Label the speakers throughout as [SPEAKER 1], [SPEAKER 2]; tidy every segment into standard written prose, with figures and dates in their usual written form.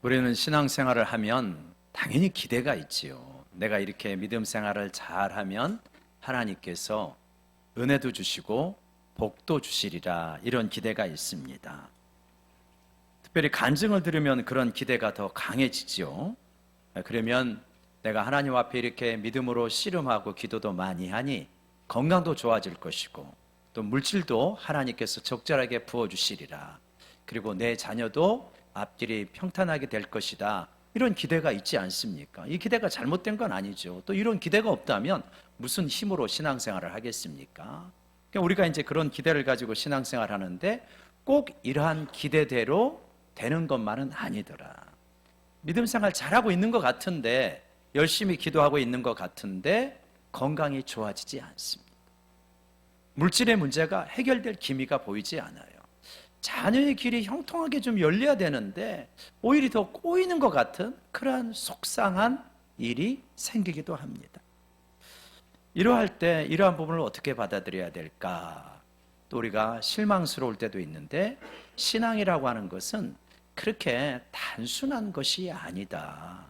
[SPEAKER 1] 우리는 신앙생활을 하면 당연히 기대가 있지요. 내가 이렇게 믿음 생활을 잘하면 하나님께서 은혜도 주시고 복도 주시리라, 이런 기대가 있습니다. 특별히 간증을 들으면 그런 기대가 더 강해지지요. 그러면 내가 하나님 앞에 이렇게 믿음으로 씨름하고 기도도 많이 하니 건강도 좋아질 것이고, 또 물질도 하나님께서 적절하게 부어주시리라, 그리고 내 자녀도 앞길이 평탄하게 될 것이다, 이런 기대가 있지 않습니까? 이 기대가 잘못된 건 아니죠. 또 이런 기대가 없다면 무슨 힘으로 신앙생활을 하겠습니까? 그러니까 우리가 이제 그런 기대를 가지고 신앙생활을 하는데 꼭 이러한 기대대로 되는 것만은 아니더라. 믿음생활 잘하고 있는 것 같은데, 열심히 기도하고 있는 것 같은데 건강이 좋아지지 않습니다. 물질의 문제가 해결될 기미가 보이지 않아요. 자녀의 길이 형통하게 좀 열려야 되는데 오히려 더 꼬이는 것 같은 그러한 속상한 일이 생기기도 합니다. 이러할 때 이러한 부분을 어떻게 받아들여야 될까? 또 우리가 실망스러울 때도 있는데, 신앙이라고 하는 것은 그렇게 단순한 것이 아니다.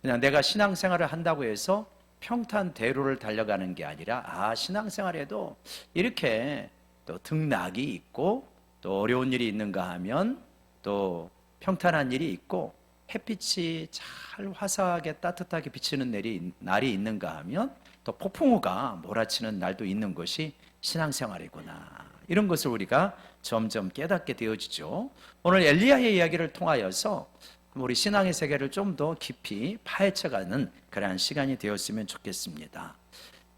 [SPEAKER 1] 그냥 내가 신앙생활을 한다고 해서 평탄대로를 달려가는 게 아니라, 신앙생활에도 이렇게 또 등락이 있고 또 어려운 일이 있는가 하면 또 평탄한 일이 있고, 햇빛이 잘 화사하게 따뜻하게 비치는 날이 있는가 하면 또 폭풍우가 몰아치는 날도 있는 것이 신앙생활이구나, 이런 것을 우리가 점점 깨닫게 되어지죠. 오늘 엘리야의 이야기를 통하여서 우리 신앙의 세계를 좀 더 깊이 파헤쳐가는 그러한 시간이 되었으면 좋겠습니다.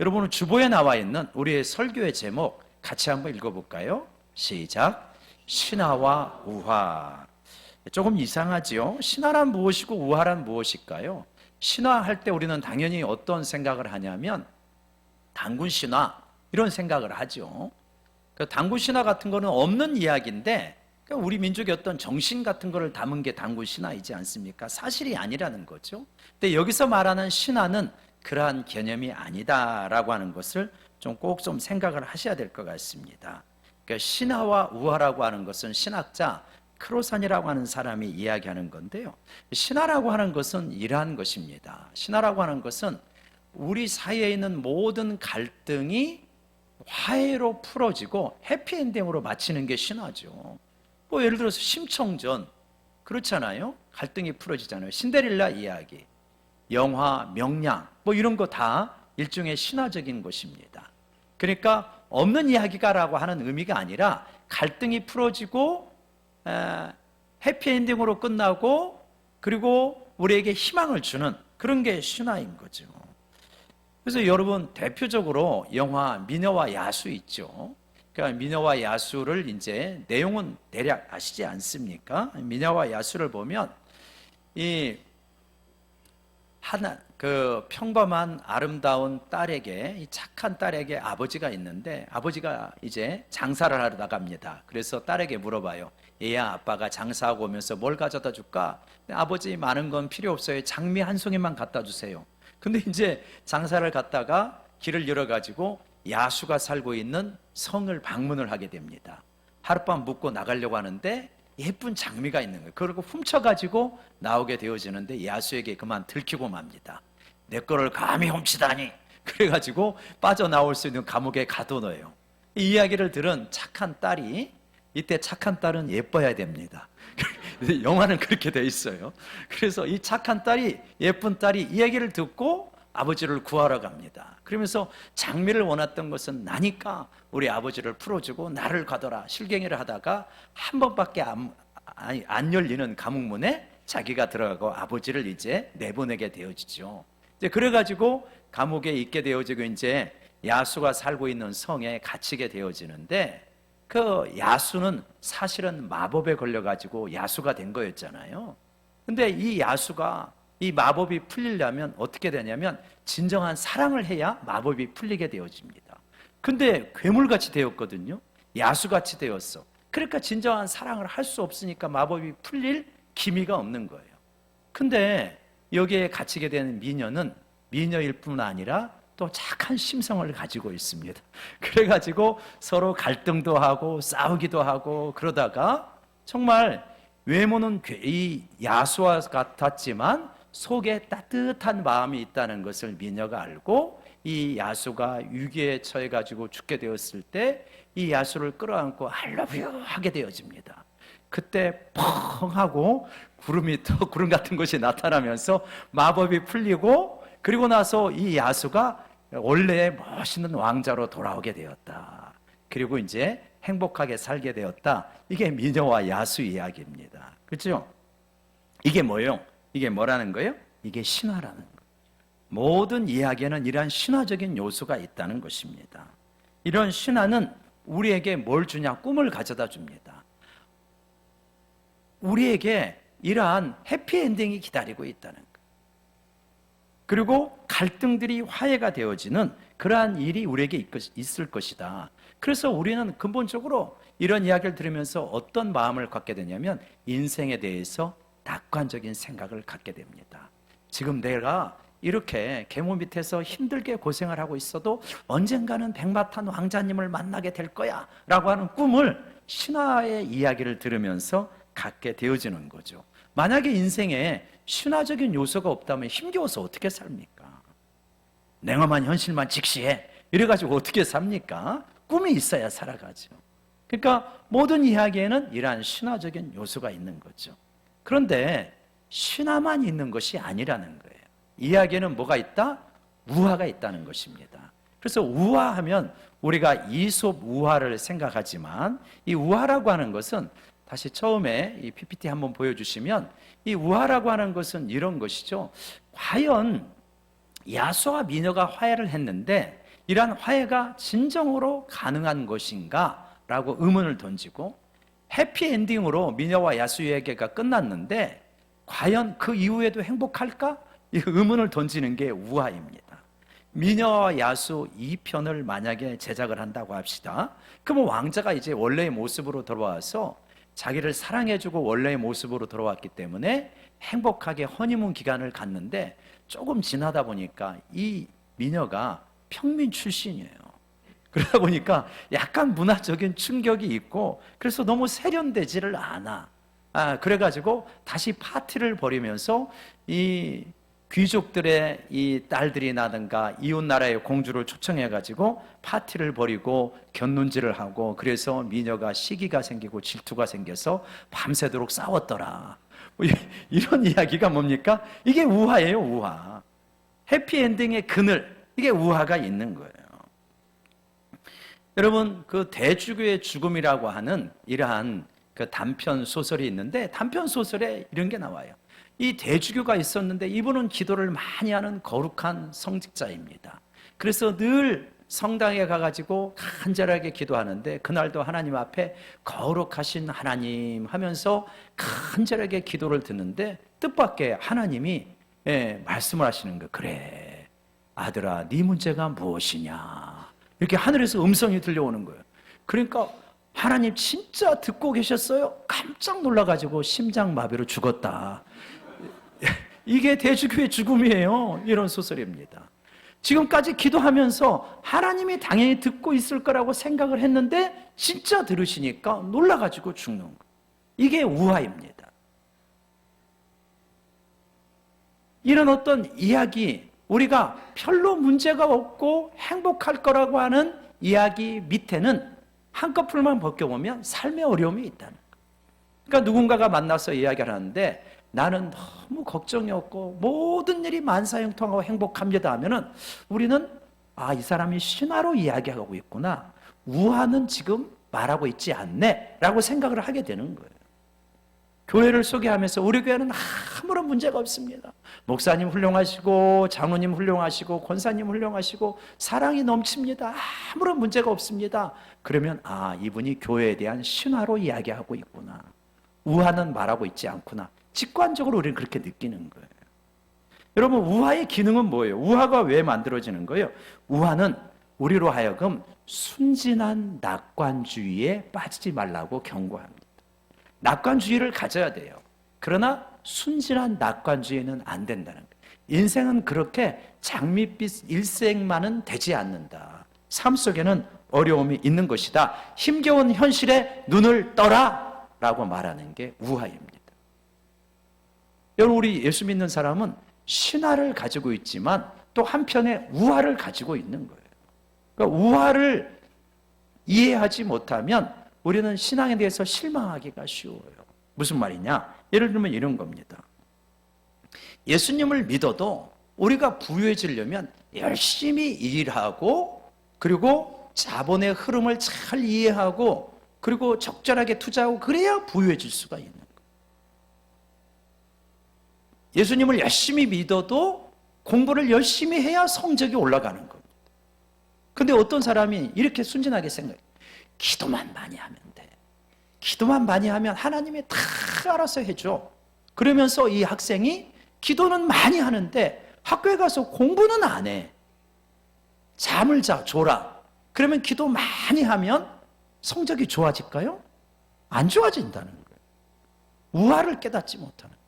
[SPEAKER 1] 여러분은 주보에 나와 있는 우리의 설교의 제목 같이 한번 읽어볼까요? 시작. 신화와 우화. 조금 이상하지요? 신화란 무엇이고 우화란 무엇일까요? 신화할 때 우리는 당연히 어떤 생각을 하냐면 단군 신화, 이런 생각을 하죠. 단군 신화 같은 거는 없는 이야기인데, 우리 민족의 어떤 정신 같은 거를 담은 게 단군 신화이지 않습니까? 사실이 아니라는 거죠. 근데 여기서 말하는 신화는 그러한 개념이 아니다라고 하는 것을 꼭 좀 생각을 하셔야 될 것 같습니다. 그러니까 신화와 우화라고 하는 것은 신학자 크로산이라고 하는 사람이 이야기하는 건데요. 신화라고 하는 것은 이러한 것입니다. 신화라고 하는 것은 우리 사이에 있는 모든 갈등이 화해로 풀어지고 해피엔딩으로 마치는 게 신화죠. 예를 들어서 심청전, 그렇잖아요. 갈등이 풀어지잖아요. 신데렐라 이야기, 영화 명량, 이런 거 다 일종의 신화적인 것입니다. 그러니까 없는 이야기가라고 하는 의미가 아니라 갈등이 풀어지고 해피엔딩으로 끝나고 그리고 우리에게 희망을 주는 그런 게 신화인 거죠. 그래서 여러분, 대표적으로 영화 미녀와 야수 있죠. 그러니까 미녀와 야수를 이제 내용은 대략 아시지 않습니까? 미녀와 야수를 보면 이 평범한 아름다운 딸에게, 이 착한 딸에게 아버지가 있는데, 아버지가 이제 장사를 하러 나갑니다. 그래서 딸에게 물어봐요. 얘야, 아빠가 장사하고 오면서 뭘 가져다 줄까? 아버지, 많은 건 필요 없어요. 장미 한 송이만 갖다 주세요. 근데 이제 장사를 갔다가 길을 잃어가지고 야수가 살고 있는 성을 방문을 하게 됩니다. 하룻밤 묵고 나가려고 하는데 예쁜 장미가 있는 거예요. 그리고 훔쳐가지고 나오게 되어지는데 야수에게 그만 들키고 맙니다. 내 거를 감히 훔치다니. 그래가지고 빠져나올 수 있는 감옥에 가둬놓아요. 이 이야기를 들은 착한 딸이, 이때 착한 딸은 예뻐야 됩니다. 영화는 그렇게 돼 있어요. 그래서 이 착한 딸이, 예쁜 딸이 이 얘기를 듣고 아버지를 구하러 갑니다. 그러면서 장미를 원했던 것은 나니까 우리 아버지를 풀어주고 나를 가둬라, 실갱이를 하다가 한 번밖에 안 열리는 감옥문에 자기가 들어가고 아버지를 이제 내보내게 되어지죠. 이제 그래가지고 감옥에 있게 되어지고 이제 야수가 살고 있는 성에 갇히게 되어지는데, 그 야수는 사실은 마법에 걸려가지고 야수가 된 거였잖아요. 근데 이 야수가 이 마법이 풀리려면 어떻게 되냐면 진정한 사랑을 해야 마법이 풀리게 되어집니다. 근데 괴물같이 되었거든요. 야수같이 되었어. 그러니까 진정한 사랑을 할 수 없으니까 마법이 풀릴 기미가 없는 거예요. 근데 여기에 갇히게 되는 미녀는 미녀일 뿐 아니라 또 착한 심성을 가지고 있습니다. 그래가지고 서로 갈등도 하고 싸우기도 하고, 그러다가 정말 외모는 이 야수와 같았지만 속에 따뜻한 마음이 있다는 것을 미녀가 알고 이 야수가 위기에 처해 가지고 죽게 되었을 때 이 야수를 끌어안고 I love you 하게 되어집니다. 그때 펑 하고 구름 같은 것이 나타나면서 마법이 풀리고, 그리고 나서 이 야수가 원래의 멋있는 왕자로 돌아오게 되었다. 그리고 이제 행복하게 살게 되었다. 이게 미녀와 야수 이야기입니다. 그렇죠? 이게 뭐예요? 이게 뭐라는 거예요? 이게 신화라는 거예요. 모든 이야기에는 이러한 신화적인 요소가 있다는 것입니다. 이런 신화는 우리에게 뭘 주냐? 꿈을 가져다 줍니다. 우리에게 이러한 해피엔딩이 기다리고 있다는 거예요. 그리고 갈등들이 화해가 되어지는 그러한 일이 우리에게 있을 것이다. 그래서 우리는 근본적으로 이런 이야기를 들으면서 어떤 마음을 갖게 되냐면 인생에 대해서 낙관적인 생각을 갖게 됩니다. 지금 내가 이렇게 계모 밑에서 힘들게 고생을 하고 있어도 언젠가는 백마탄 왕자님을 만나게 될 거야 라고 하는 꿈을 신화의 이야기를 들으면서 갖게 되어지는 거죠. 만약에 인생에 신화적인 요소가 없다면 힘겨워서 어떻게 삽니까? 냉엄한 현실만 직시해 이래가지고 어떻게 삽니까? 꿈이 있어야 살아가죠. 그러니까 모든 이야기에는 이러한 신화적인 요소가 있는 거죠. 그런데 신화만 있는 것이 아니라는 거예요. 이야기에는 뭐가 있다? 우화가 있다는 것입니다. 그래서 우화하면 우리가 이솝 우화를 생각하지만 이 우화라고 하는 것은, 다시 처음에 이 PPT 한번 보여주시면, 이 우화라고 하는 것은 이런 것이죠. 과연 야수와 미녀가 화해를 했는데 이러한 화해가 진정으로 가능한 것인가? 라고 의문을 던지고, 해피엔딩으로 미녀와 야수 이야기가 끝났는데 과연 그 이후에도 행복할까? 이 의문을 던지는 게 우화입니다. 미녀와 야수 2편을 만약에 제작을 한다고 합시다. 그러면 왕자가 이제 원래의 모습으로 돌아와서 자기를 사랑해주고 원래의 모습으로 돌아왔기 때문에 행복하게 허니문 기간을 갖는데, 조금 지나다 보니까 이 미녀가 평민 출신이에요. 그러다 보니까 약간 문화적인 충격이 있고, 그래서 너무 세련되지를 않아. 그래가지고 다시 파티를 벌이면서 이 귀족들의 이 딸들이라든가 이웃 나라의 공주를 초청해가지고 파티를 벌이고 곁눈질을 하고, 그래서 미녀가 시기가 생기고 질투가 생겨서 밤새도록 싸웠더라. 이런 이야기가 뭡니까? 이게 우화예요, 우화. 해피엔딩의 그늘, 이게 우화가 있는 거예요. 여러분, 그 대주교의 죽음이라고 하는 이러한 그 단편 소설이 있는데, 단편 소설에 이런 게 나와요. 이 대주교가 있었는데 이분은 기도를 많이 하는 거룩한 성직자입니다. 그래서 늘 성당에 가가지고 간절하게 기도하는데, 그날도 하나님 앞에 거룩하신 하나님 하면서 간절하게 기도를 듣는데 뜻밖의 하나님이 말씀을 하시는 거예요. 그래, 아들아, 네 문제가 무엇이냐, 이렇게 하늘에서 음성이 들려오는 거예요. 그러니까 하나님 진짜 듣고 계셨어요? 깜짝 놀라가지고 심장마비로 죽었다. 이게 대주교의 죽음이에요. 이런 소설입니다. 지금까지 기도하면서 하나님이 당연히 듣고 있을 거라고 생각을 했는데 진짜 들으시니까 놀라가지고 죽는 거예요. 이게 우화입니다. 이런 어떤 이야기, 우리가 별로 문제가 없고 행복할 거라고 하는 이야기 밑에는 한꺼풀만 벗겨보면 삶의 어려움이 있다는 거예요. 그러니까 누군가가 만나서 이야기를 하는데 나는 너무 걱정이 없고 모든 일이 만사형통하고 행복합니다 하면은 우리는 이 사람이 신화로 이야기하고 있구나, 우화는 지금 말하고 있지 않네 라고 생각을 하게 되는 거예요. 교회를 소개하면서 우리 교회는 아무런 문제가 없습니다. 목사님 훌륭하시고 장로님 훌륭하시고 권사님 훌륭하시고 사랑이 넘칩니다. 아무런 문제가 없습니다. 그러면 이분이 교회에 대한 신화로 이야기하고 있구나, 우화는 말하고 있지 않구나, 직관적으로 우리는 그렇게 느끼는 거예요. 여러분, 우화의 기능은 뭐예요? 우화가 왜 만들어지는 거예요? 우화는 우리로 하여금 순진한 낙관주의에 빠지지 말라고 경고합니다. 낙관주의를 가져야 돼요. 그러나 순진한 낙관주의는 안 된다는 거예요. 인생은 그렇게 장밋빛 일생만은 되지 않는다. 삶 속에는 어려움이 있는 것이다. 힘겨운 현실에 눈을 떠라 라고 말하는 게 우화입니다. 여러분, 우리 예수 믿는 사람은 신화를 가지고 있지만 또 한편에 우화를 가지고 있는 거예요. 그러니까 우화를 이해하지 못하면 우리는 신앙에 대해서 실망하기가 쉬워요. 무슨 말이냐? 예를 들면 이런 겁니다. 예수님을 믿어도 우리가 부유해지려면 열심히 일하고, 그리고 자본의 흐름을 잘 이해하고, 그리고 적절하게 투자하고, 그래야 부유해질 수가 있는 거예요. 예수님을 열심히 믿어도 공부를 열심히 해야 성적이 올라가는 겁니다. 근데 어떤 사람이 이렇게 순진하게 생각해요. 기도만 많이 하면 돼. 기도만 많이 하면 하나님이 다 알아서 해줘. 그러면서 이 학생이 기도는 많이 하는데 학교에 가서 공부는 안 해. 잠을 졸아. 그러면 기도 많이 하면 성적이 좋아질까요? 안 좋아진다는 거예요. 우화를 깨닫지 못하는 거예요.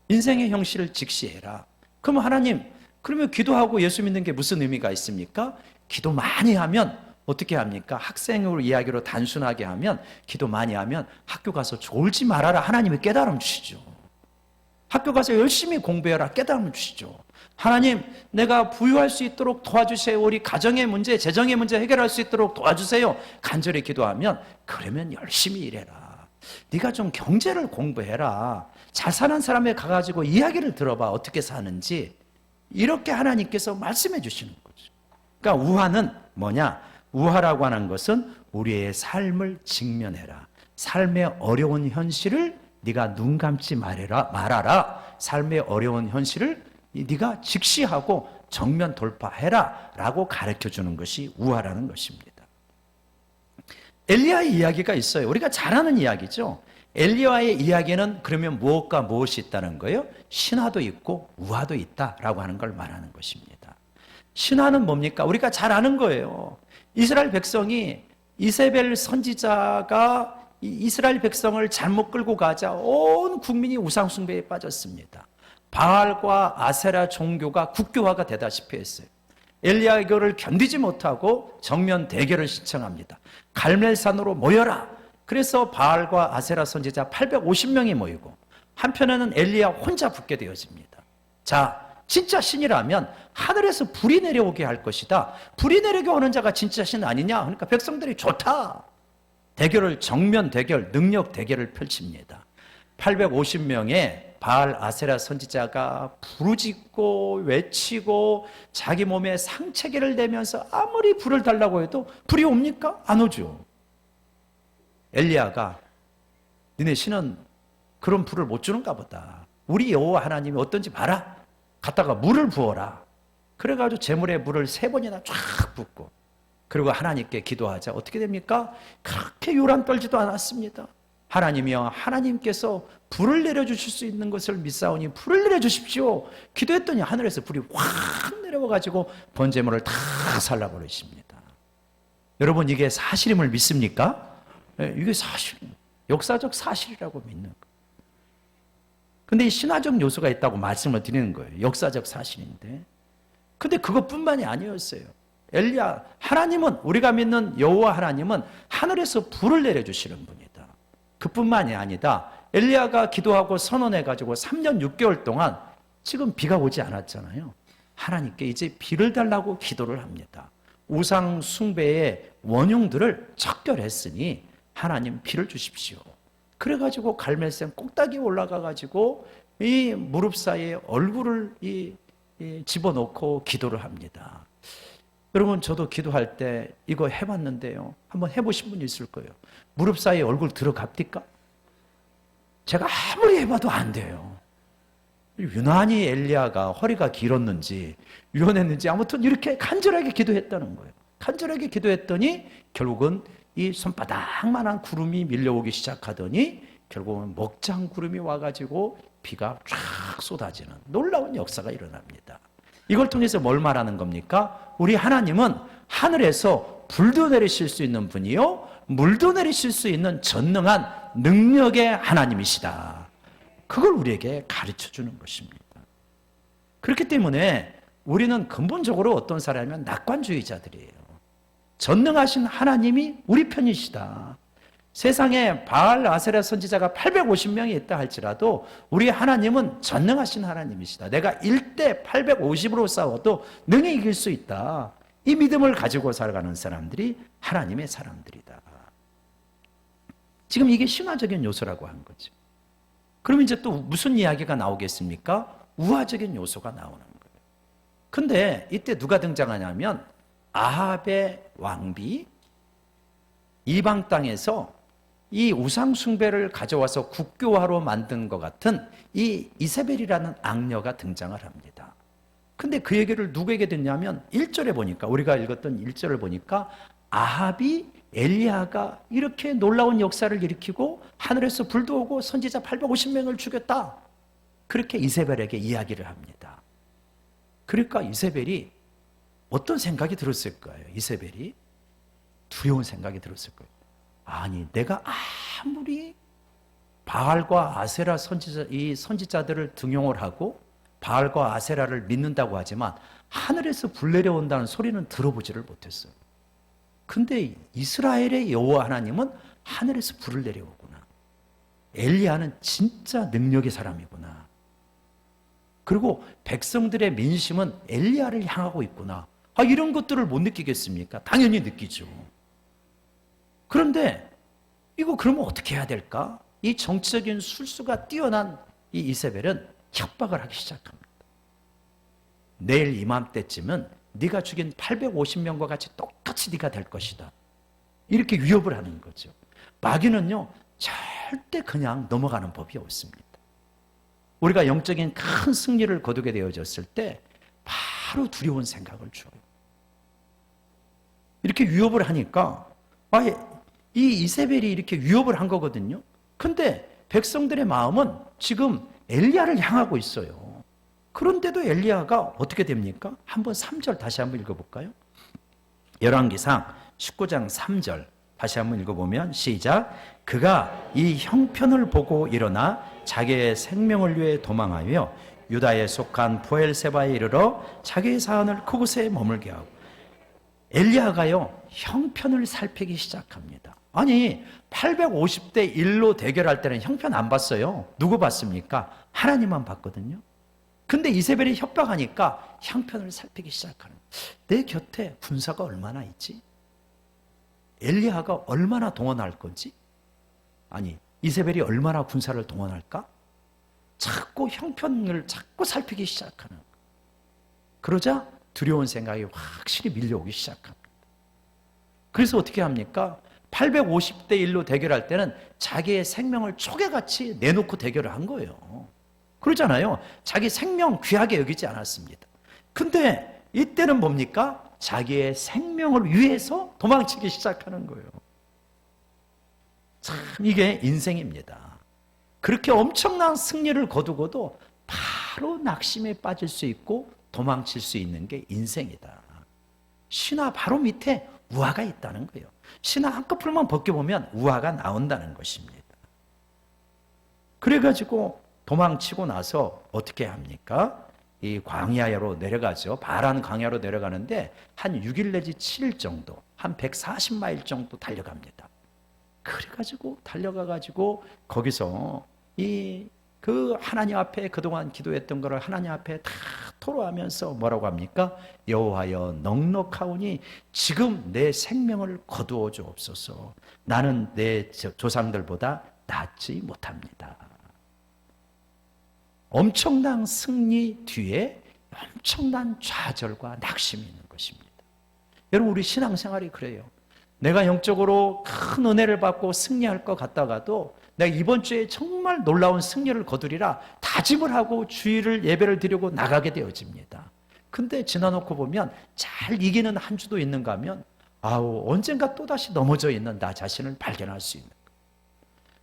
[SPEAKER 1] 인생의 형실을 직시해라. 그럼 하나님, 그러면 기도하고 예수 믿는 게 무슨 의미가 있습니까? 기도 많이 하면 어떻게 합니까? 학생으로 이야기로 단순하게 하면, 기도 많이 하면 학교 가서 졸지 말아라. 하나님이 깨달음 주시죠. 학교 가서 열심히 공부해라. 깨달음 주시죠. 하나님, 내가 부유할 수 있도록 도와주세요. 우리 가정의 문제, 재정의 문제 해결할 수 있도록 도와주세요. 간절히 기도하면, 그러면 열심히 일해라. 네가 좀 경제를 공부해라. 잘 사는 사람에 가가지고 이야기를 들어봐. 어떻게 사는지. 이렇게 하나님께서 말씀해 주시는 거죠. 그러니까 우화는 뭐냐? 우화라고 하는 것은 우리의 삶을 직면해라. 삶의 어려운 현실을 네가 눈 감지 말아라. 삶의 어려운 현실을 네가 직시하고 정면 돌파해라 라고 가르쳐주는 것이 우화라는 것입니다. 엘리야의 이야기가 있어요. 우리가 잘 아는 이야기죠. 엘리야의 이야기는 그러면 무엇과 무엇이 있다는 거예요? 신화도 있고 우화도 있다라고 하는 걸 말하는 것입니다. 신화는 뭡니까? 우리가 잘 아는 거예요. 이스라엘 백성이, 이세벨 선지자가 이스라엘 백성을 잘못 끌고 가자 온 국민이 우상 숭배에 빠졌습니다. 바알과 아세라 종교가 국교화가 되다시피 했어요. 엘리야 이거를 견디지 못하고 정면 대결을 신청합니다. 갈멜산으로 모여라. 그래서 바알과 아세라 선지자 850명이 모이고, 한편에는 엘리야 혼자 붙게 되어집니다. 자, 진짜 신이라면 하늘에서 불이 내려오게 할 것이다. 불이 내려오게 하는 자가 진짜 신 아니냐? 그러니까 백성들이 좋다. 대결을, 정면 대결, 능력 대결을 펼칩니다. 850명의 바알 아세라 선지자가 부르짖고 외치고 자기 몸에 상체계를 내면서 아무리 불을 달라고 해도 불이 옵니까? 안 오죠. 엘리야가, 니네 신은 그런 불을 못 주는가 보다. 우리 여호와 하나님이 어떤지 봐라. 갖다가 물을 부어라. 그래가지고 제물에 물을 3번이나 쫙 붓고, 그리고 하나님께 기도하자. 어떻게 됩니까? 그렇게 요란 떨지도 않았습니다. 하나님이여, 하나님께서 불을 내려주실 수 있는 것을 믿사오니 불을 내려주십시오. 기도했더니 하늘에서 불이 확 내려와가지고 번제물을 다 살라버리십니다. 여러분, 이게 사실임을 믿습니까? 네, 이게 사실입니다. 역사적 사실이라고 믿는 거예요. 근데 이 신화적 요소가 있다고 말씀을 드리는 거예요. 역사적 사실인데. 근데 그것뿐만이 아니었어요. 엘리야, 하나님은, 우리가 믿는 여호와 하나님은 하늘에서 불을 내려주시는 분이다. 그뿐만이 아니다. 엘리야가 기도하고 선언해가지고 3년 6개월 동안 지금 비가 오지 않았잖아요. 하나님께 이제 비를 달라고 기도를 합니다. 우상 숭배의 원흉들을 척결했으니 하나님 비를 주십시오. 그래가지고 갈멜산 꼭대기에 올라가가지고 이 무릎 사이에 얼굴을 집어넣고 기도를 합니다. 여러분, 저도 기도할 때 이거 해봤는데요. 한번 해보신 분 있을 거예요. 무릎 사이에 얼굴 들어갑니까? 제가 아무리 해봐도 안 돼요. 유난히 엘리야가 허리가 길었는지 유연했는지 아무튼 이렇게 간절하게 기도했다는 거예요. 간절하게 기도했더니 결국은 이 손바닥만한 구름이 밀려오기 시작하더니 결국은 먹장 구름이 와가지고 비가 쫙 쏟아지는 놀라운 역사가 일어납니다. 이걸 통해서 뭘 말하는 겁니까? 우리 하나님은 하늘에서 불도 내리실 수 있는 분이요, 물도 내리실 수 있는 전능한 능력의 하나님이시다. 그걸 우리에게 가르쳐 주는 것입니다. 그렇기 때문에 우리는 근본적으로 어떤 사람이면 낙관주의자들이에요. 전능하신 하나님이 우리 편이시다. 세상에 바알 아세라 선지자가 850명이 있다 할지라도 우리 하나님은 전능하신 하나님이시다. 내가 1대 850으로 싸워도 능히 이길 수 있다. 이 믿음을 가지고 살아가는 사람들이 하나님의 사람들이다. 지금 이게 신화적인 요소라고 하는 거죠. 그럼 이제 또 무슨 이야기가 나오겠습니까? 우화적인 요소가 나오는 거예요. 근데 이때 누가 등장하냐면 아합의 왕비, 이방 땅에서 이 우상 숭배를 가져와서 국교화로 만든 것 같은 이 이세벨이라는 악녀가 등장을 합니다. 근데 그 얘기를 누구에게 듣냐면 1절에 보니까, 우리가 읽었던 1절을 보니까 아합이 엘리야가 이렇게 놀라운 역사를 일으키고 하늘에서 불도 오고 선지자 850명을 죽였다, 그렇게 이세벨에게 이야기를 합니다. 그러니까 이세벨이 어떤 생각이 들었을 거예요? 이세벨이 두려운 생각이 들었을 거예요. 아니, 내가 아무리 바알과 아세라 이 선지자들을 등용을 하고 바알과 아세라를 믿는다고 하지만 하늘에서 불 내려온다는 소리는 들어보지를 못했어요. 근데 이스라엘의 여호와 하나님은 하늘에서 불을 내려오구나. 엘리야는 진짜 능력의 사람이구나. 그리고 백성들의 민심은 엘리야를 향하고 있구나. 이런 것들을 못 느끼겠습니까? 당연히 느끼죠. 그런데 이거 그러면 어떻게 해야 될까? 이 정치적인 술수가 뛰어난 이 이세벨은 협박을 하기 시작합니다. 내일 이맘때쯤은 네가 죽인 850명과 같이 똑같이 네가 될 것이다. 이렇게 위협을 하는 거죠. 마귀는요, 절대 그냥 넘어가는 법이 없습니다. 우리가 영적인 큰 승리를 거두게 되어졌을 때 바로 두려운 생각을 줘요. 이렇게 위협을 하니까 이 이세벨이 이렇게 위협을 한 거거든요. 근데 백성들의 마음은 지금 엘리야를 향하고 있어요. 그런데도 엘리야가 어떻게 됩니까? 한번 3절 다시 한번 읽어볼까요? 열왕기상 19장 3절 다시 한번 읽어보면 시작. 그가 이 형편을 보고 일어나 자기의 생명을 위해 도망하여 유다에 속한 부엘세바에 이르러 자기의 사안을 그곳에 머물게 하고, 엘리야가요 형편을 살피기 시작합니다. 아니 850대 1로 대결할 때는 형편 안 봤어요. 누구 봤습니까? 하나님만 봤거든요. 근데 이세벨이 협박하니까 형편을 살피기 시작하는, 내 곁에 군사가 얼마나 있지? 엘리야가 얼마나 동원할 건지? 아니 이세벨이 얼마나 군사를 동원할까? 자꾸 형편을 자꾸 살피기 시작하는, 그러자 두려운 생각이 확실히 밀려오기 시작합니다. 그래서 어떻게 합니까? 850대 1로 대결할 때는 자기의 생명을 초계같이 내놓고 대결을 한 거예요. 그러잖아요. 자기 생명 귀하게 여기지 않았습니다. 근데 이때는 뭡니까? 자기의 생명을 위해서 도망치기 시작하는 거예요. 참 이게 인생입니다. 그렇게 엄청난 승리를 거두고도 바로 낙심에 빠질 수 있고 도망칠 수 있는 게 인생이다. 신화 바로 밑에 우화가 있다는 거예요. 신화 한꺼풀만 벗겨보면 우화가 나온다는 것입니다. 그래가지고 도망치고 나서 어떻게 합니까? 이 광야로 내려가죠. 바란 광야로 내려가는데 한 6일 내지 7일 정도, 한 140마일 정도 달려갑니다. 그래가지고 달려가가지고 거기서 그 하나님 앞에 그동안 기도했던 거를 하나님 앞에 다 토로하면서 뭐라고 합니까? 여호와여 넉넉하오니 지금 내 생명을 거두어 주옵소서. 나는 내 조상들보다 낫지 못합니다. 엄청난 승리 뒤에 엄청난 좌절과 낙심이 있는 것입니다. 여러분 우리 신앙생활이 그래요. 내가 영적으로 큰 은혜를 받고 승리할 것 같다가도 내가 이번 주에 정말 놀라운 승리를 거두리라 다짐을 하고 주일을 예배를 드리고 나가게 되어집니다. 근데 지나놓고 보면 잘 이기는 한 주도 있는가 하면 언젠가 또다시 넘어져 있는 나 자신을 발견할 수 있는 거예요.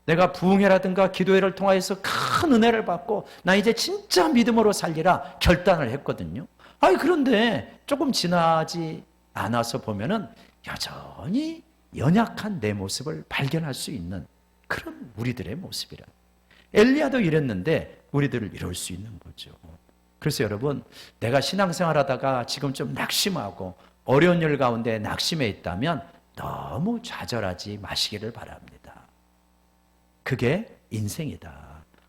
[SPEAKER 1] 내가 부흥회라든가 기도회를 통하여서 큰 은혜를 받고 나 이제 진짜 믿음으로 살리라 결단을 했거든요. 그런데 조금 지나지 않아서 보면은 여전히 연약한 내 모습을 발견할 수 있는 그런 우리들의 모습이라. 엘리야도 이랬는데 우리들을 이룰 수 있는 거죠. 그래서 여러분, 내가 신앙생활 하다가 지금 좀 낙심하고 어려운 일 가운데 낙심해 있다면 너무 좌절하지 마시기를 바랍니다. 그게 인생이다.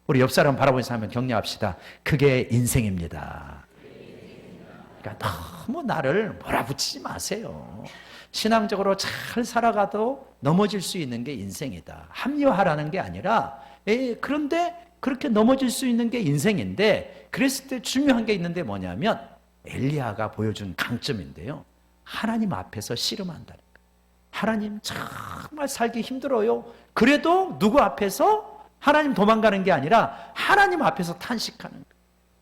[SPEAKER 1] 우리 옆 사람 바라보면서 한번 격려합시다. 그게 인생입니다. 그러니까 너무 나를 몰아붙이지 마세요. 신앙적으로 잘 살아가도 넘어질 수 있는 게 인생이다. 합리화하라는 게 아니라 그런데 그렇게 넘어질 수 있는 게 인생인데, 그랬을 때 중요한 게 있는데 뭐냐면 엘리야가 보여준 강점인데요. 하나님 앞에서 씨름한다는 거예요. 하나님 정말 살기 힘들어요. 그래도 누구 앞에서? 하나님 도망가는 게 아니라 하나님 앞에서 탄식하는 거예요.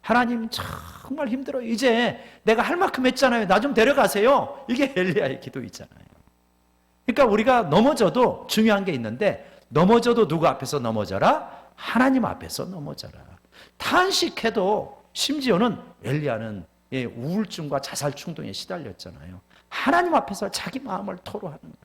[SPEAKER 1] 하나님 정말 힘들어요. 이제 내가 할 만큼 했잖아요. 나 좀 데려가세요. 이게 엘리야의 기도이잖아요. 그러니까 우리가 넘어져도 중요한 게 있는데, 넘어져도 누구 앞에서 넘어져라? 하나님 앞에서 넘어져라. 탄식해도, 심지어는 엘리야는 우울증과 자살 충동에 시달렸잖아요. 하나님 앞에서 자기 마음을 토로하는 거예요.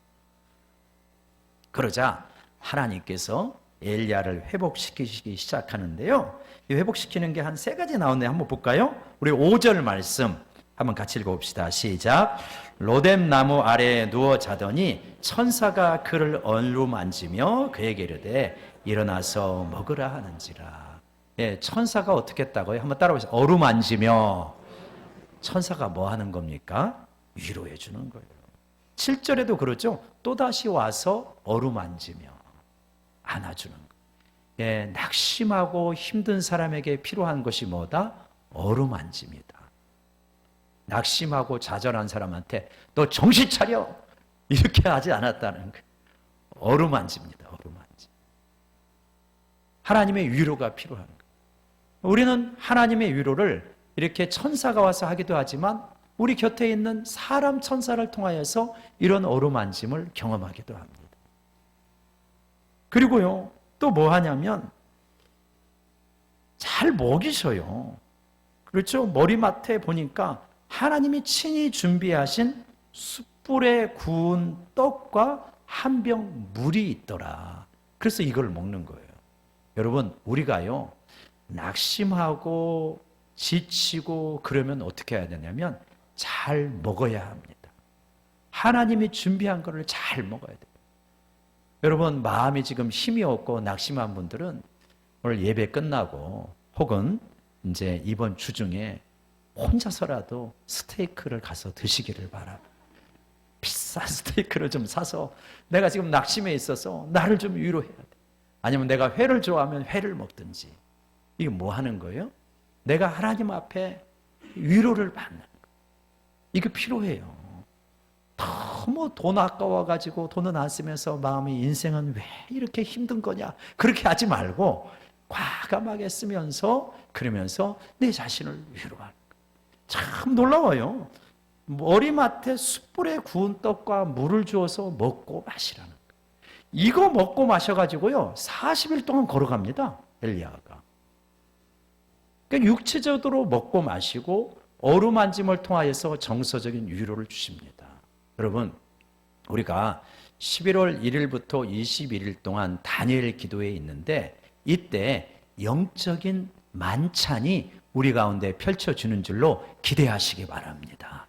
[SPEAKER 1] 그러자 하나님께서 엘리야를 회복시키기 시작하는데요. 이 회복시키는 게 한 세 가지 나오는데 한번 볼까요? 우리 5절 말씀 한번 같이 읽어봅시다. 시작. 로뎀 나무 아래에 누워 자더니 천사가 그를 얼루만지며 그에게 이르되 일어나서 먹으라 하는지라. 천사가 어떻게 했다고요? 한번 따라보세요. 어루만지며. 천사가 뭐 하는 겁니까? 위로해 주는 거예요. 7절에도 그러죠. 또다시 와서 어루만지며 안아주는 거예요. 낙심하고 힘든 사람에게 필요한 것이 뭐다? 어루만짐이다. 낙심하고 좌절한 사람한테 너 정신 차려! 이렇게 하지 않았다는 거예요. 어루만집니다. 어루만짐. 하나님의 위로가 필요한 거예요. 우리는 하나님의 위로를 이렇게 천사가 와서 하기도 하지만 우리 곁에 있는 사람 천사를 통하여서 이런 어루만짐을 경험하기도 합니다. 그리고요, 또 뭐 하냐면 잘 먹이셔요. 그렇죠? 머리맡에 보니까 하나님이 친히 준비하신 숯불에 구운 떡과 한 병 물이 있더라. 그래서 이걸 먹는 거예요. 여러분, 우리가요, 낙심하고 지치고 그러면 어떻게 해야 되냐면 잘 먹어야 합니다. 하나님이 준비한 거를 잘 먹어야 돼요. 여러분, 마음이 지금 힘이 없고 낙심한 분들은 오늘 예배 끝나고 혹은 이제 이번 주 중에 혼자서라도 스테이크를 가서 드시기를 바랍니다. 비싼 스테이크를 좀 사서 내가 지금 낙심해 있어서 나를 좀 위로해야 돼. 아니면 내가 회를 좋아하면 회를 먹든지. 이게 뭐 하는 거예요? 내가 하나님 앞에 위로를 받는 거예요. 이게 필요해요. 너무 돈 아까워가지고 돈은 안 쓰면서 마음이 인생은 왜 이렇게 힘든 거냐, 그렇게 하지 말고 과감하게 쓰면서 그러면서 내 자신을 위로하는 거예요. 참 놀라워요. 머리맡에 숯불에 구운 떡과 물을 주어서 먹고 마시라는 거예요. 이거 먹고 마셔가지고요 40일 동안 걸어갑니다. 엘리야가. 그러니까 육체적으로 먹고 마시고 어루만짐을 통하여서 정서적인 위로를 주십니다. 여러분, 우리가 11월 1일부터 21일 동안 다니엘 기도회에 있는데 이때 영적인 만찬이 우리 가운데 펼쳐지는 줄로 기대하시기 바랍니다.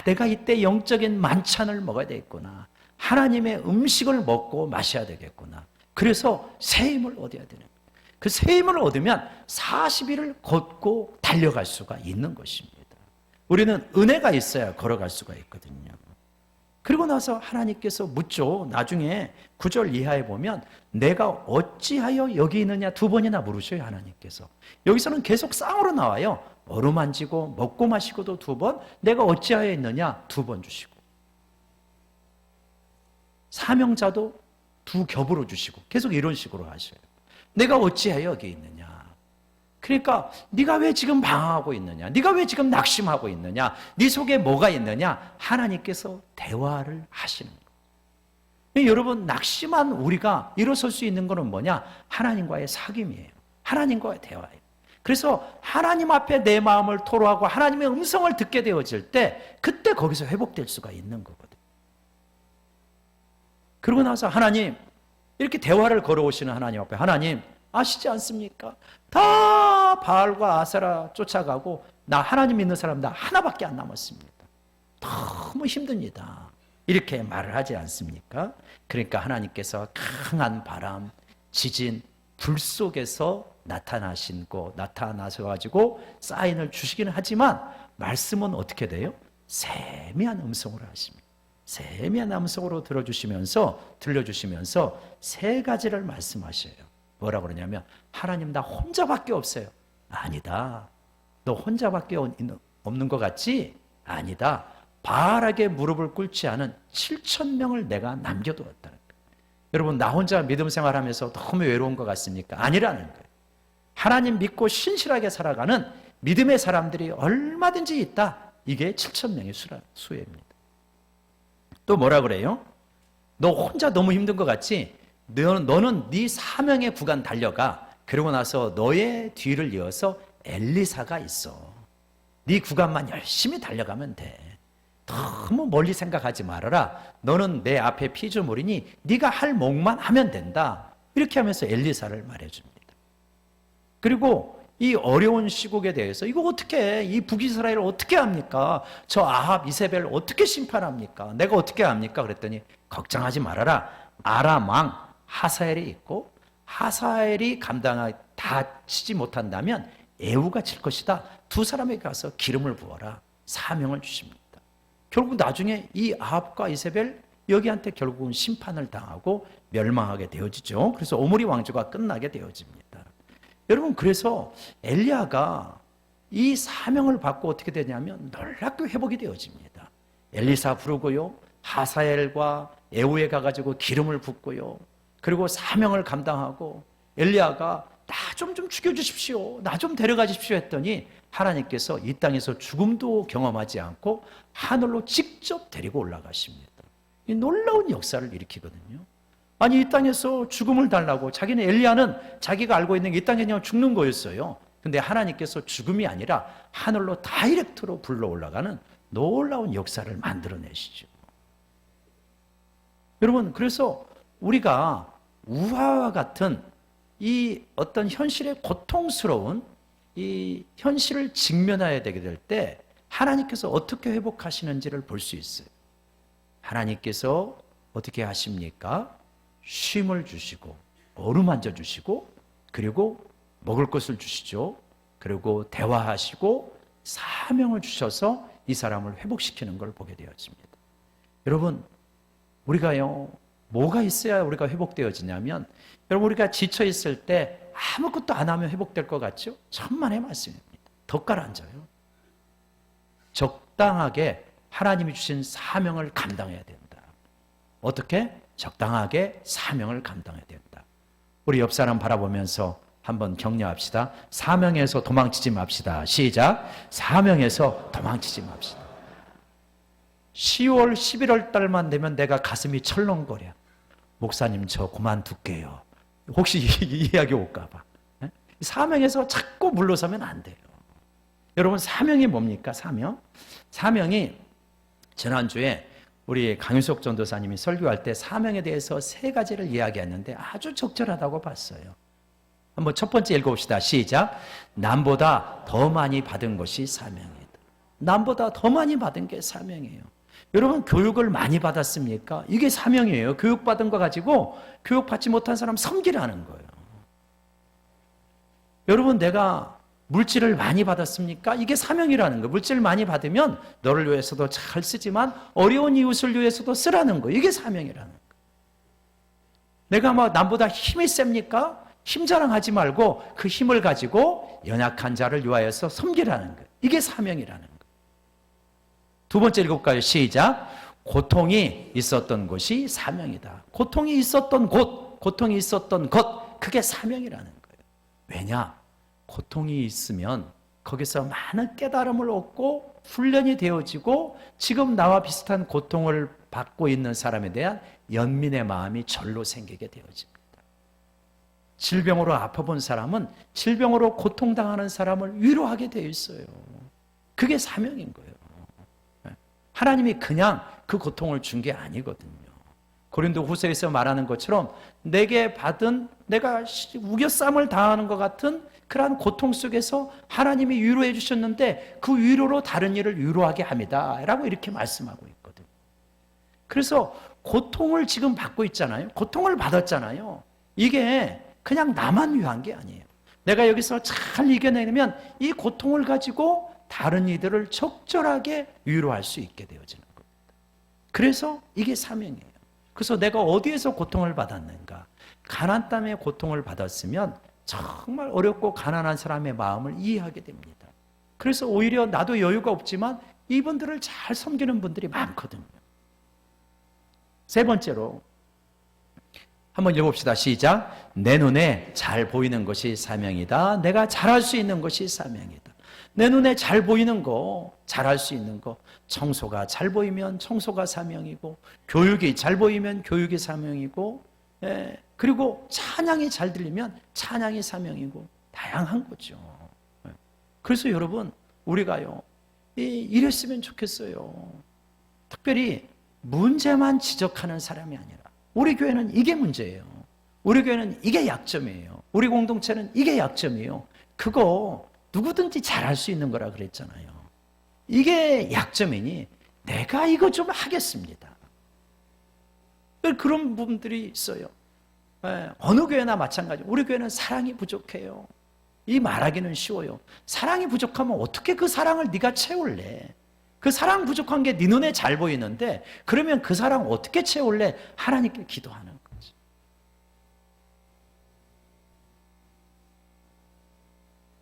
[SPEAKER 1] 내가 이때 영적인 만찬을 먹어야 되겠구나. 하나님의 음식을 먹고 마셔야 되겠구나. 그래서 새 힘을 얻어야 되는 거예요. 그 새 힘을 얻으면 40일을 걷고 달려갈 수가 있는 것입니다. 우리는 은혜가 있어야 걸어갈 수가 있거든요. 그리고 나서 하나님께서 묻죠. 나중에 9절 이하에 보면 내가 어찌하여 여기 있느냐 2번이나 물으셔요. 하나님께서. 여기서는 계속 쌍으로 나와요. 어루만지고 먹고 마시고도 2번, 내가 어찌하여 있느냐 2번 주시고, 사명자도 2겹으로 주시고 계속 이런 식으로 하셔요. 내가 어찌하여 여기 있느냐. 그러니까 네가 왜 지금 방황하고 있느냐, 네가 왜 지금 낙심하고 있느냐, 네 속에 뭐가 있느냐, 하나님께서 대화를 하시는 거예요. 여러분, 낙심한 우리가 일어설 수 있는 것은 뭐냐? 하나님과의 사귐이에요. 하나님과의 대화예요. 그래서 하나님 앞에 내 마음을 토로하고 하나님의 음성을 듣게 되어질 때 그때 거기서 회복될 수가 있는 거거든요. 그러고 나서 하나님, 이렇게 대화를 걸어오시는 하나님 앞에, 하나님 아시지 않습니까? 다 바알과 아세라 쫓아가고 나 하나님 믿는 사람 나 하나밖에 안 남았습니다. 너무 힘듭니다. 이렇게 말을 하지 않습니까? 그러니까 하나님께서 강한 바람,
[SPEAKER 2] 지진, 불 속에서 나타나셔가지고 사인을 주시기는 하지만 말씀은 어떻게 돼요? 세미한 음성으로 하십니다. 세미한 음성으로 들려주시면서 세 가지를 말씀하셔요. 뭐라고 그러냐면 하나님 나 혼자밖에 없어요. 아니다. 너 혼자밖에 없는 것 같지? 아니다. 바알에게 무릎을 꿇지 않은 7,000명을 내가 남겨두었다는 거예요. 여러분 나 혼자 믿음 생활하면서 너무 외로운 것 같습니까? 아니라는 거예요. 하나님 믿고 신실하게 살아가는 믿음의 사람들이 얼마든지 있다. 이게 7,000명의 수혜입니다. 또 뭐라 그래요? 너 혼자 너무 힘든 것 같지? 너는 네 사명의 구간 달려가. 그러고 나서 너의 뒤를 이어서 엘리사가 있어. 네 구간만 열심히 달려가면 돼. 너무 멀리 생각하지 말아라. 너는 내 앞에 피조물이니 네가 할 몫만 하면 된다. 이렇게 하면서 엘리사를 말해줍니다. 그리고 이 어려운 시국에 대해서 이거 어떻게 해? 이 북이스라엘을 어떻게 합니까? 저 아합, 이세벨 어떻게 심판합니까? 내가 어떻게 합니까? 그랬더니 걱정하지 말아라. 아람 왕 하사엘이 있고 하사엘이 다 치지 못한다면 에후가 칠 것이다. 두 사람에게 가서 기름을 부어라. 사명을 주십니다. 결국 나중에 이 아합과 이세벨 여기한테 결국은 심판을 당하고 멸망하게 되어지죠. 그래서 오므리 왕조가 끝나게 되어집니다. 여러분 그래서 엘리야가 이 사명을 받고 어떻게 되냐면 놀랍게 회복이 되어집니다. 엘리사 부르고요. 하사엘과 에후에 가가지고 기름을 붓고요. 그리고 사명을 감당하고 엘리야가 나 좀 죽여주십시오. 나 좀 데려가 주십시오 했더니 하나님께서 이 땅에서 죽음도 경험하지 않고 하늘로 직접 데리고 올라가십니다. 이 놀라운 역사를 일으키거든요. 아니 이 땅에서 죽음을 달라고 자기는 엘리야는 자기가 알고 있는 게 이 땅에 그냥 죽는 거였어요. 근데 하나님께서 죽음이 아니라 하늘로 다이렉트로 불러 올라가는 놀라운 역사를 만들어내시죠. 여러분 그래서 우리가 우화와 같은 이 어떤 현실의 고통스러운 이 현실을 직면해야 되게 될 때 하나님께서 어떻게 회복하시는지를 볼 수 있어요. 하나님께서 어떻게 하십니까? 쉼을 주시고 어루만져 주시고 그리고 먹을 것을 주시죠. 그리고 대화하시고 사명을 주셔서 이 사람을 회복시키는 걸 보게 되어집니다. 여러분 우리가요 뭐가 있어야 우리가 회복되어지냐면 여러분 우리가 지쳐 있을 때 아무것도 안 하면 회복될 것 같죠? 천만의 말씀입니다. 더 가라앉아요. 적당하게 하나님이 주신 사명을 감당해야 된다. 어떻게? 적당하게 사명을 감당해야 된다. 우리 옆 사람 바라보면서 한번 격려합시다. 사명에서 도망치지 맙시다. 시작. 사명에서 도망치지 맙시다. 10월, 11월 달만 되면 내가 가슴이 철렁거려. 목사님 저 그만둘게요. 혹시 이 이야기 올까 봐. 사명에서 자꾸 물러서면 안 돼요. 여러분 사명이 뭡니까? 사명이 지난주에 우리 강유석 전도사님이 설교할 때 사명에 대해서 세 가지를 이야기했는데 아주 적절하다고 봤어요. 한번 첫 번째 읽어봅시다. 시작. 남보다 더 많이 받은 것이 사명이다. 남보다 더 많이 받은 게 사명이에요. 여러분 교육을 많이 받았습니까? 이게 사명이에요. 교육받은 거 가지고 교육받지 못한 사람 섬기라는 거예요. 여러분 내가 물질을 많이 받았습니까? 이게 사명이라는 거예요. 물질을 많이 받으면 너를 위해서도 잘 쓰지만 어려운 이웃을 위해서도 쓰라는 거예요. 이게 사명이라는 거예요. 내가 막 남보다 힘이 셉니까? 힘 자랑하지 말고 그 힘을 가지고 연약한 자를 위하여서 섬기라는 거예요. 이게 사명이라는 거예요. 두 번째 읽어볼까요? 시작. 고통이 있었던 곳이 사명이다. 고통이 있었던 곳, 고통이 있었던 것, 그게 사명이라는 거예요. 왜냐? 고통이 있으면 거기서 많은 깨달음을 얻고 훈련이 되어지고 지금 나와 비슷한 고통을 받고 있는 사람에 대한 연민의 마음이 절로 생기게 되어집니다. 질병으로 아파본 사람은 질병으로 고통당하는 사람을 위로하게 되어 있어요. 그게 사명인 거예요. 하나님이 그냥 그 고통을 준 게 아니거든요. 고린도후서에서 말하는 것처럼 내게 받은 내가 우겨쌈을 당하는 것 같은 그러한 고통 속에서 하나님이 위로해 주셨는데 그 위로로 다른 이를 위로하게 합니다. 라고 이렇게 말씀하고 있거든요. 그래서 고통을 지금 받고 있잖아요. 고통을 받았잖아요. 이게 그냥 나만 위한 게 아니에요. 내가 여기서 잘 이겨내면 이 고통을 가지고 다른 이들을 적절하게 위로할 수 있게 되어지는 겁니다. 그래서 이게 사명이에요. 그래서 내가 어디에서 고통을 받았는가? 가난 때문에 고통을 받았으면 정말 어렵고 가난한 사람의 마음을 이해하게 됩니다. 그래서 오히려 나도 여유가 없지만 이분들을 잘 섬기는 분들이 많거든요. 세 번째로 한번 읽어봅시다. 시작. 내 눈에 잘 보이는 것이 사명이다. 내가 잘할 수 있는 것이 사명이다. 내 눈에 잘 보이는 거, 잘할 수 있는 거, 청소가 잘 보이면 청소가 사명이고, 교육이 잘 보이면 교육이 사명이고, 그리고 찬양이 잘 들리면 찬양이 사명이고, 다양한 거죠. 그래서 여러분, 우리가요, 이랬으면 좋겠어요. 특별히 문제만 지적하는 사람이 아니라, 우리 교회는 이게 문제예요. 우리 교회는 이게 약점이에요. 우리 공동체는 이게 약점이에요. 그거 누구든지 잘할 수 있는 거라 그랬잖아요. 이게 약점이니 내가 이거 좀 하겠습니다. 그런 부분들이 있어요. 어느 교회나 마찬가지. 우리 교회는 사랑이 부족해요. 이 말하기는 쉬워요. 사랑이 부족하면 어떻게 그 사랑을 네가 채울래? 그 사랑 부족한 게 네 눈에 잘 보이는데 그러면 그 사랑 어떻게 채울래? 하나님께 기도하는 거죠.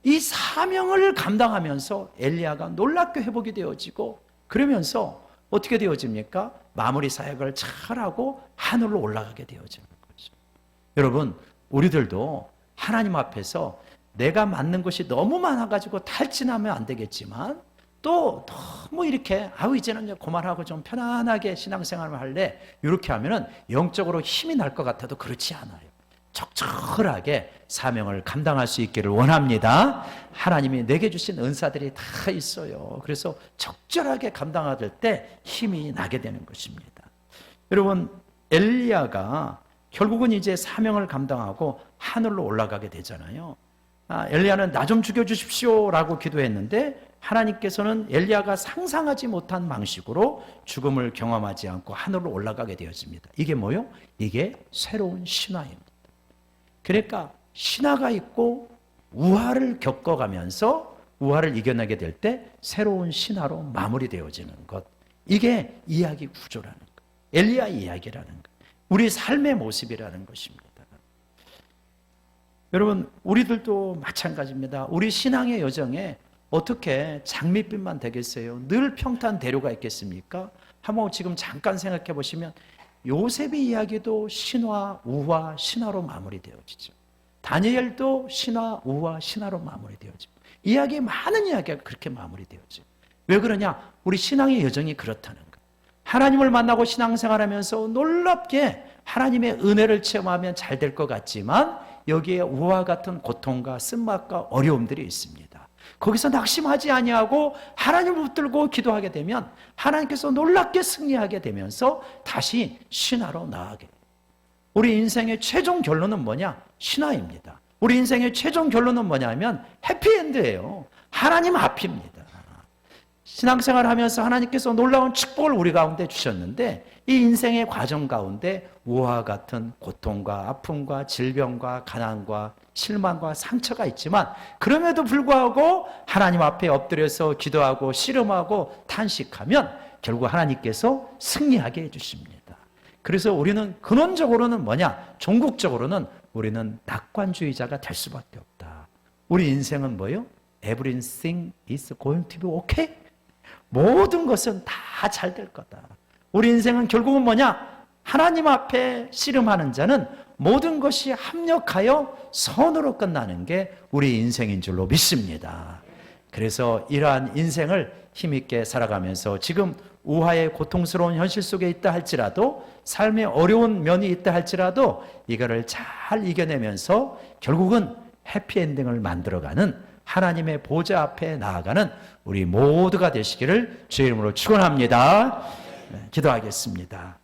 [SPEAKER 2] 이 사명을 감당하면서 엘리야가 놀랍게 회복이 되어지고 그러면서 어떻게 되어집니까? 마무리 사역을 잘하고 하늘로 올라가게 되어지는 거죠. 여러분, 우리들도 하나님 앞에서 내가 맞는 것이 너무 많아가지고 탈진하면 안 되겠지만 또 너무 이렇게 이제는 이제 그만하고 좀 편안하게 신앙생활을 할래 이렇게 하면은 영적으로 힘이 날 것 같아도 그렇지 않아요. 적절하게 사명을 감당할 수 있기를 원합니다. 하나님이 내게 주신 은사들이 다 있어요. 그래서 적절하게 감당할 때 힘이 나게 되는 것입니다. 여러분, 엘리야가 결국은 이제 사명을 감당하고 하늘로 올라가게 되잖아요. 엘리야는 나 좀 죽여주십시오 라고 기도했는데 하나님께서는 엘리야가 상상하지 못한 방식으로 죽음을 경험하지 않고 하늘로 올라가게 되었습니다. 이게 뭐요? 이게 새로운 신화입니다. 그러니까 신화가 있고 우화를 겪어가면서 우화를 이겨내게 될 때 새로운 신화로 마무리되어지는 것. 이게 이야기 구조라는 것. 엘리야 이야기라는 것. 우리 삶의 모습이라는 것입니다. 여러분, 우리들도 마찬가지입니다. 우리 신앙의 여정에 어떻게 장밋빛만 되겠어요? 늘 평탄 대로가 있겠습니까? 한번 지금 잠깐 생각해 보시면 요셉의 이야기도 신화, 우화, 신화로 마무리되어지죠. 다니엘도 신화, 우화, 신화로 마무리되어지죠. 이야기 많은 이야기가 그렇게 마무리되어져요. 왜 그러냐? 우리 신앙의 여정이 그렇다는 거예요. 하나님을 만나고 신앙생활하면서 놀랍게 하나님의 은혜를 체험하면 잘 될 것 같지만 여기에 우화 같은 고통과 쓴맛과 어려움들이 있습니다. 거기서 낙심하지 아니하고 하나님을 붙들고 기도하게 되면 하나님께서 놀랍게 승리하게 되면서 다시 신화로 나아가게 돼요. 우리 인생의 최종 결론은 뭐냐? 신화입니다. 우리 인생의 최종 결론은 뭐냐면 해피엔드예요. 하나님 앞입니다. 신앙생활을 하면서 하나님께서 놀라운 축복을 우리 가운데 주셨는데 이 인생의 과정 가운데 우화 같은 고통과 아픔과 질병과 가난과 실망과 상처가 있지만 그럼에도 불구하고 하나님 앞에 엎드려서 기도하고 씨름하고 탄식하면 결국 하나님께서 승리하게 해주십니다. 그래서 우리는 근원적으로는 뭐냐? 종국적으로는 우리는 낙관주의자가 될 수밖에 없다. 우리 인생은 뭐예요? Everything is going to be okay. 모든 것은 다 잘 될 거다. 우리 인생은 결국은 뭐냐? 하나님 앞에 씨름하는 자는 모든 것이 합력하여 선으로 끝나는 게 우리 인생인 줄로 믿습니다. 그래서 이러한 인생을 힘있게 살아가면서 지금 우화의 고통스러운 현실 속에 있다 할지라도 삶의 어려운 면이 있다 할지라도 이거를 잘 이겨내면서 결국은 해피엔딩을 만들어가는 하나님의 보좌 앞에 나아가는 우리 모두가 되시기를 주의 이름으로 축원합니다. 기도하겠습니다.